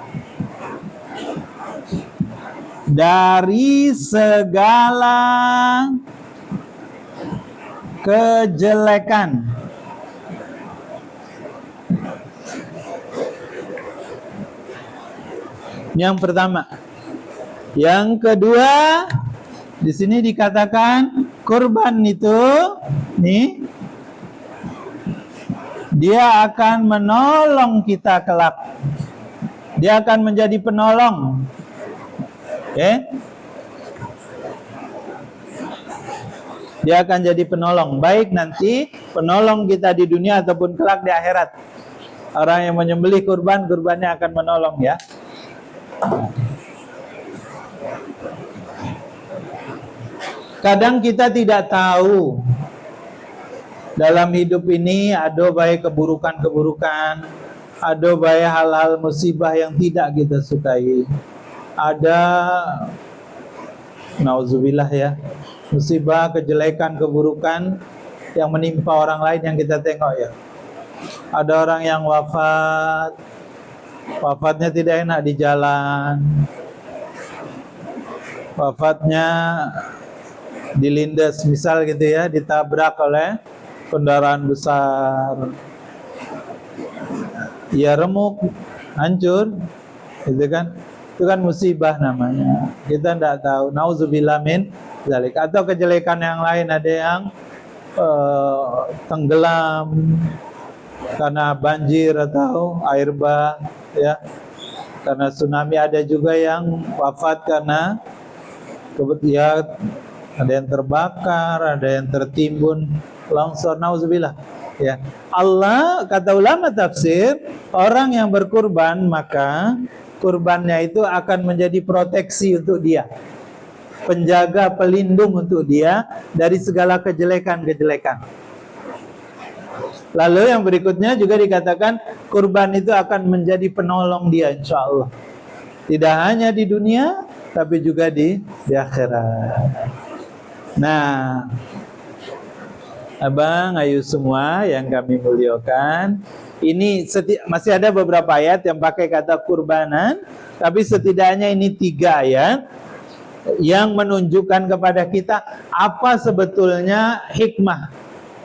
Dari segala kejelekan. Yang pertama. Yang kedua, di sini dikatakan kurban itu, nih, dia akan menolong kita kelak. Dia akan menjadi penolong. Oke? Dia akan jadi penolong, baik nanti penolong kita di dunia ataupun kelak di akhirat. Orang yang menyembelih kurban, kurbannya akan menolong, ya. Kadang kita tidak tahu dalam hidup ini ada baik keburukan-keburukan, ada baik hal-hal musibah yang tidak kita sukai. Ada, nauzubillah, ya, musibah, kejelekan, keburukan yang menimpa orang lain yang kita tengok, ya. Ada orang yang wafatnya tidak enak di jalan, wafatnya dilindas, misal gitu, ya, ditabrak oleh kendaraan besar, ya, remuk, hancur, gitu kan. Itu kan musibah namanya. Kita tidak tahu. Nauzubillah min dzalik. Atau kejelekan yang lain, ada yang tenggelam karena banjir atau air bah, ya, karena tsunami. Ada juga yang wafat karena kebetulan ada yang terbakar, ada yang tertimbun longsor, nauzubillah, ya. Allah, kata ulama tafsir, orang yang berkurban maka kurbannya itu akan menjadi proteksi untuk dia, penjaga, pelindung untuk dia dari segala kejelekan-kejelekan. Lalu yang berikutnya juga dikatakan kurban itu akan menjadi penolong dia insya Allah. Tidak hanya di dunia, tapi juga di akhirat. Nah, abang, ayu semua yang kami muliakan, ini masih ada beberapa ayat yang pakai kata kurbanan, tapi setidaknya ini 3 ayat yang menunjukkan kepada kita apa sebetulnya hikmah,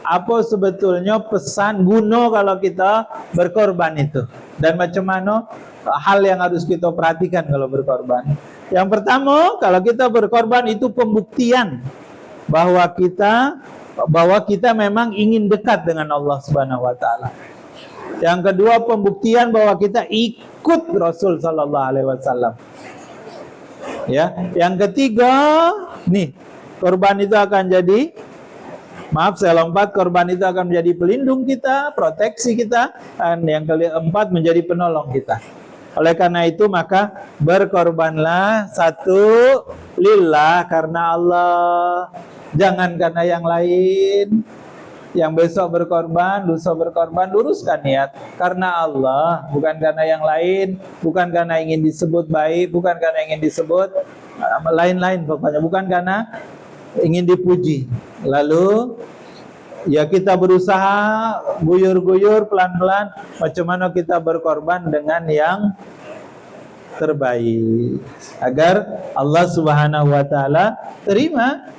apa sebetulnya pesan guna kalau kita berkorban itu, dan macam mana hal yang harus kita perhatikan kalau berkorban. Yang pertama, kalau kita berkorban itu pembuktian bahwa kita memang ingin dekat dengan Allah Subhanahu wa taala. Yang kedua, pembuktian bahwa kita ikut Rasul sallallahu alaihi wasallam. Ya, yang ketiga, nih, korban itu akan jadi, maaf saya lompat, korban itu akan menjadi pelindung kita, proteksi kita, dan yang keempat menjadi penolong kita. Oleh karena itu maka berkorbanlah, satu, lillah, karena Allah, jangan karena yang lain. Yang besok berkorban, lusa berkorban, luruskan niat karena Allah, bukan karena yang lain, bukan karena ingin disebut baik, bukan karena ingin disebut lain-lain, pokoknya bukan karena ingin dipuji. Lalu ya kita berusaha guyur-guyur pelan-pelan macam mana kita berkorban dengan yang terbaik agar Allah Subhanahu wa taala terima.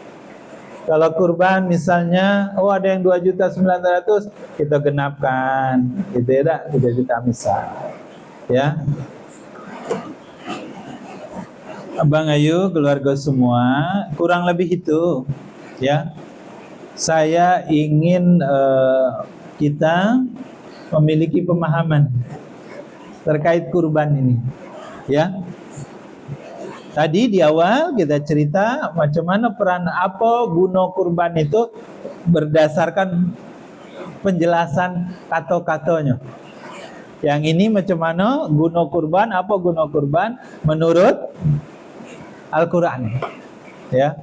Kalau kurban misalnya, ada yang 2.900.000, kita genapkan, gitu ya, kita misal, ya. Abang Ayu, keluarga semua, kurang lebih itu, ya. Saya ingin kita memiliki pemahaman terkait kurban ini, ya. Tadi di awal kita cerita macam mana peran apa guna kurban itu berdasarkan penjelasan kata-katanya. Yang ini macam mana guna kurban, apa guna kurban menurut Al-Quran. Ya.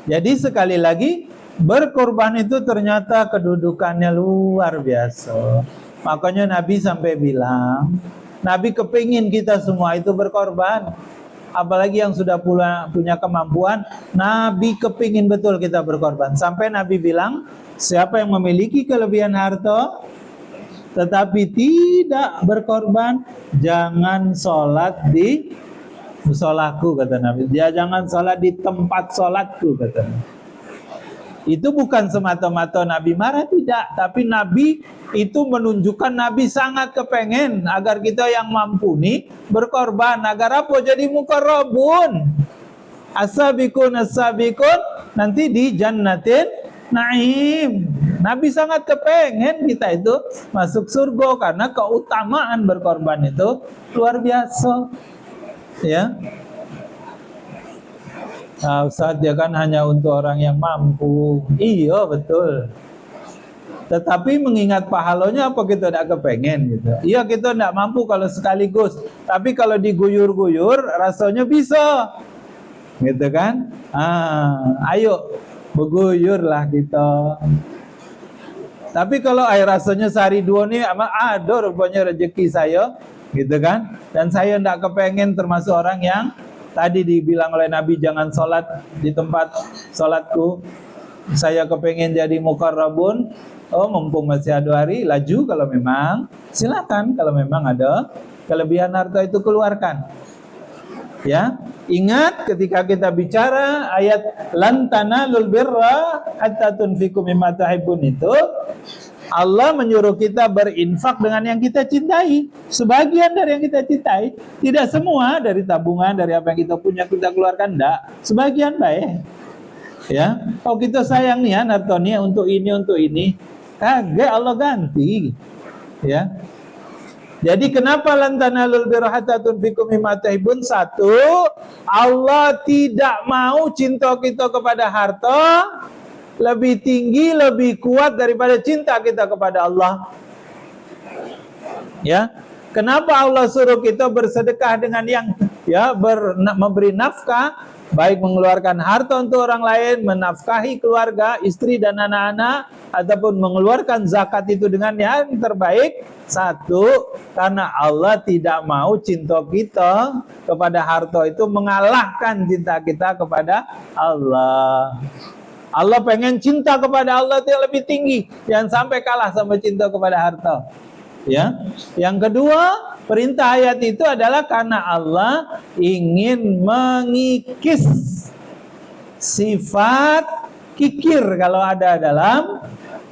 Jadi sekali lagi berkorban itu ternyata kedudukannya luar biasa. Makanya Nabi sampai bilang, Nabi kepingin kita semua itu berkorban. Apalagi yang sudah punya kemampuan, Nabi kepingin betul kita berkorban. Sampai Nabi bilang, siapa yang memiliki kelebihan harta tetapi tidak berkorban, jangan sholat di musolaku, kata Nabi. Dia jangan sholat di tempat sholatku, kata Nabi. Itu bukan semata-mata Nabi marah, tidak. Tapi Nabi itu menunjukkan Nabi sangat kepengen agar kita yang mampu nih berkorban. Agar apa? Jadi muqarrabun. As-sabiqun nanti di jannatin naim. Nabi sangat kepengen kita itu masuk surga karena keutamaan berkorban itu luar biasa. Ya. Nah, Ustaz, dia kan hanya untuk orang yang mampu. Iya, betul. Tetapi mengingat pahalanya apa kita tidak kepengen gitu. Iya, kita tidak mampu kalau sekaligus. Tapi kalau diguyur-guyur rasanya bisa. Gitu kan? Ayo berguyurlah kita. Tapi kalau air rasanya sehari dua nih ada rupanya rezeki saya, gitu kan? Dan saya tidak kepengen termasuk orang yang tadi dibilang oleh Nabi jangan sholat di tempat sholatku. Saya kepengen jadi muqarrabun. Mumpung masih ada hari, laju kalau memang. Silakan kalau memang ada kelebihan harta itu keluarkan. Ya, ingat ketika kita bicara ayat lan tanalul birra hatta tunfiqu mimma tuhibbun itu, Allah menyuruh kita berinfak dengan yang kita cintai. Sebagian dari yang kita cintai, tidak semua dari tabungan, dari apa yang kita punya kita keluarkan, enggak. Sebagian baik. Ya, kalau kita sayang nih hartanya untuk ini, kagak Allah ganti. Ya. Jadi kenapa lan tanalul birra hatta tunfiqu mimma tuhibbun? Satu, Allah tidak mau cinta kita kepada harta lebih tinggi, lebih kuat daripada cinta kita kepada Allah. Ya. Kenapa Allah suruh kita bersedekah dengan yang memberi nafkah baik mengeluarkan harta untuk orang lain, menafkahi keluarga, istri dan anak-anak, ataupun mengeluarkan zakat itu dengan yang terbaik. Satu, karena Allah tidak mau cinta kita kepada harta itu mengalahkan cinta kita kepada Allah. Allah pengen cinta kepada Allah itu yang lebih tinggi, jangan sampai kalah sama cinta kepada harta. Ya. Yang kedua, perintah ayat itu adalah karena Allah ingin mengikis sifat kikir kalau ada dalam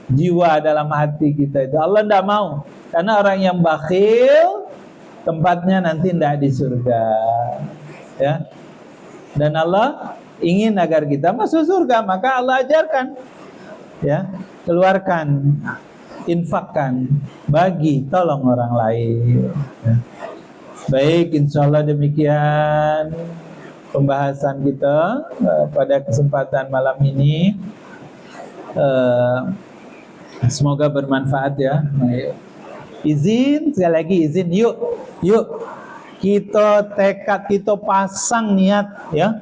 jiwa, dalam hati kita itu. Allah tidak mau, karena orang yang bakhil tempatnya nanti tidak di surga. Ya. Dan Allah ingin agar kita masuk surga, maka Allah ajarkan, ya, keluarkan, infakkan, bagi, tolong orang lain. Ya. Baik, insya Allah demikian pembahasan kita pada kesempatan malam ini. Semoga bermanfaat ya. Izin, sekali lagi izin, yuk kita tekad, kita pasang niat, ya.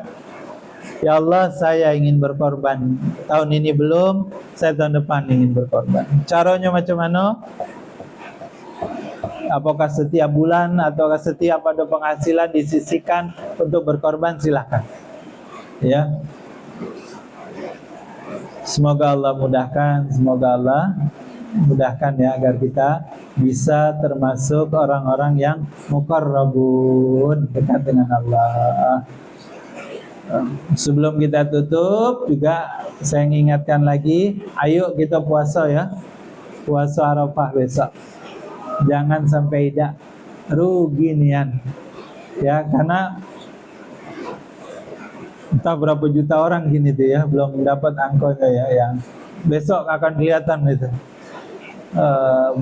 Ya Allah, saya ingin berkorban. Tahun ini belum, saya tahun depan ingin berkorban. Caranya macam mana? Apakah setiap bulan ataukah setiap ada penghasilan disisihkan untuk berkorban, silahkan. Ya. Semoga Allah mudahkan, ya, agar kita bisa termasuk orang-orang yang muqarrabun, dekat dengan Allah. Sebelum kita tutup juga saya ingatkan lagi, ayo kita puasa ya. Puasa Arafah besok. Jangan sampai tidak rugi nian. Ya, karena entah berapa juta orang gini tuh ya, belum dapat angkanya ya, yang besok akan kelihatan itu.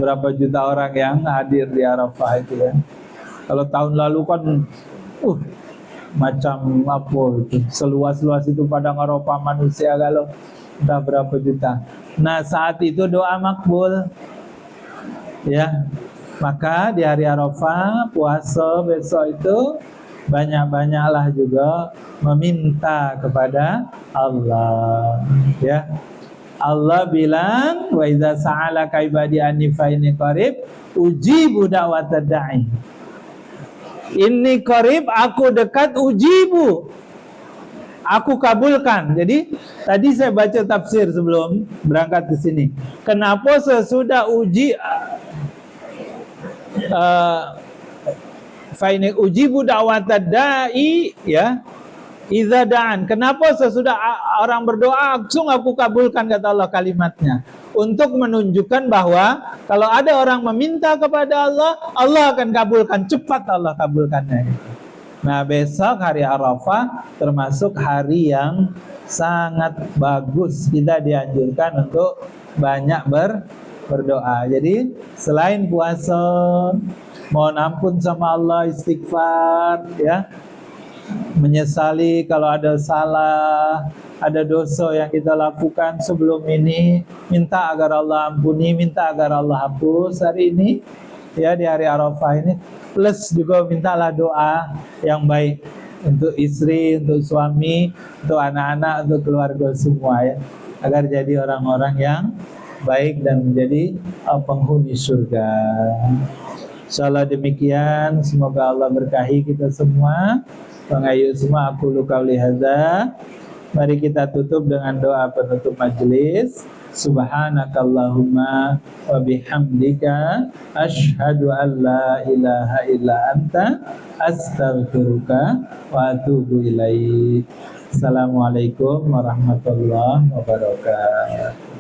Berapa juta orang yang hadir di Arafah itu ya. Kalau tahun lalu kan macam apa itu, seluas-luas itu padang Arafah manusia kalau entah berapa juta. Nah, saat itu doa makbul, ya. Maka di hari Arafah puasa besok itu banyak-banyaklah juga meminta kepada Allah, ya. Allah bilang, wa idza sa'alaka ibadi anni fa inni qarib ujibu da'watad da'i. Ini qarib, aku dekat, ujibu, aku kabulkan. Jadi tadi saya baca tafsir sebelum berangkat ke sini. Kenapa sesudah fa'inik ujibu da'watad da'i, ya, idza da'an. Kenapa sesudah orang berdoa langsung aku kabulkan, kata Allah kalimatnya. Untuk menunjukkan bahwa kalau ada orang meminta kepada Allah, Allah akan kabulkan, cepat Allah kabulkannya. Nah, besok hari Arafah termasuk hari yang sangat bagus. Kita dianjurkan untuk banyak berdoa. Jadi selain puasa, mohon ampun sama Allah, istighfar, ya, menyesali kalau ada salah, ada dosa yang kita lakukan sebelum ini, minta agar Allah ampuni, minta agar Allah hapus hari ini, ya, di hari Arafah ini. Plus juga mintalah doa yang baik untuk istri, untuk suami, untuk anak-anak, untuk keluarga semua, ya, agar jadi orang-orang yang baik dan menjadi penghuni surga. Insyaallah demikian, semoga Allah berkahi kita semua. Pengayu semua, aku qauli hadza. Mari kita tutup dengan doa penutup majelis. Subhanakallahumma wa bihamdika asyhadu an la ilaha illa anta astaghfiruka wa atubu ilaik. Assalamualaikum warahmatullahi wabarakatuh.